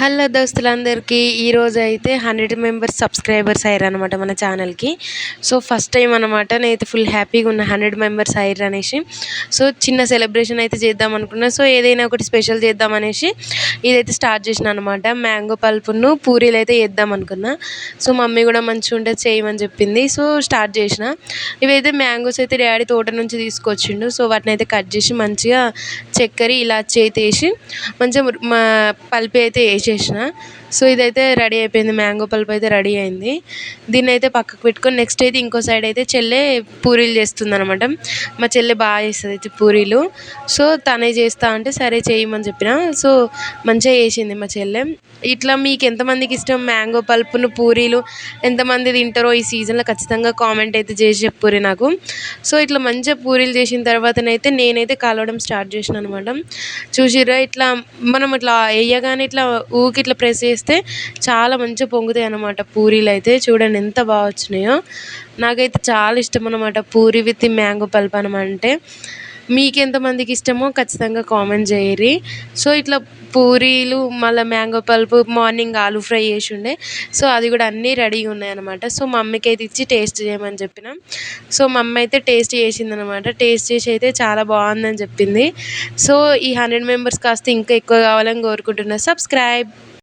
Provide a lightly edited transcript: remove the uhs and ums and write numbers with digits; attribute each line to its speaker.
Speaker 1: Hello దోస్తులందరికీ ఈరోజైతే 100 members subscribers అయ్యారనమాట మన ఛానల్‌కి. సో, ఫస్ట్ టైం అనమాట. నేనైతే ఫుల్ హ్యాపీగా ఉన్న 100 మెంబర్స్ అయ్యారనేసి. సో, చిన్న సెలబ్రేషన్ అయితే చేద్దాం అనుకున్నా. సో, ఏదైనా ఒకటి స్పెషల్ చేద్దామనేసి ఇదైతే స్టార్ట్ చేసినా అనమాట. మ్యాంగో పల్పును పూరీలైతే చేద్దాం అనుకున్నా. సో, మమ్మీ కూడా మంచిగుంటది చేయమని చెప్పింది. సో, స్టార్ట్ చేసిన. ఇవైతే మ్యాంగోస్ అయితే డ్యాడీ తోట నుంచి తీసుకొచ్చిండు. సో, వాటినైతే కట్ చేసి మంచిగా చక్కెర, ఇలాచి అయితే ఏసి మంచిగా పల్పి అయితే ఏసేసిన. సో, ఇదైతే రెడీ అయిపోయింది. మ్యాంగో పల్ప్ అయితే రెడీ అయింది. దీన్నైతే పక్కకు పెట్టుకొని నెక్స్ట్ అయితే ఇంకో సైడ్ అయితే చెల్లె పూరీలు చేస్తుందనమాట. మా చెల్లె బాగా చేస్తుంది పూరీలు. సో, తనే చేస్తా అంటే సరే చేయమని చెప్పిన. సో, మంచిగా చేసింది మా చెల్లె. ఇట్లా మీకు ఎంతమందికి ఇష్టం మ్యాంగో పల్పును పూరీలు, ఎంతమంది తింటారో ఈ సీజన్లో ఖచ్చితంగా కామెంట్ అయితే చేసి చెప్పుర్రి నాకు. సో, ఇట్లా మంచిగా పూరీలు చేసిన తర్వాతనైతే నేనైతే కలవడం స్టార్ట్ చేసిన అనమాట. చూసిర్రా ఇట్లా మనం ఇట్లా వేయగానే ఇట్లా ఊకి ఇట్లా ప్రెస్ చేస్తే చాలా మంచిగా పొంగుతాయి అన్నమాట పూరీలు అయితే. చూడండి ఎంత బాగా వచ్చినాయో. నాకైతే చాలా ఇష్టం అనమాట పూరి విత్ మ్యాంగో పల్ప్ అనమంటే. మీకు ఎంతమందికి ఇష్టమో ఖచ్చితంగా కామెంట్ చేయర్రి. సో, ఇట్లా పూరీలు మళ్ళీ mango pulp morning aloo fry చేసి ఉండే. సో, అది కూడా అన్నీ రెడీగా ఉన్నాయన్నమాట. సో, మమ్మీకి అయితే ఇచ్చి టేస్ట్ చేయమని చెప్పిన. సో, మమ్మీ అయితే టేస్ట్ చేసిందనమాట. టేస్ట్ చేసి అయితే చాలా బాగుందని చెప్పింది. సో, ఈ 100 మెంబర్స్ కాస్త ఇంకా ఎక్కువ కావాలని కోరుకుంటున్నా. సబ్స్క్రైబ్.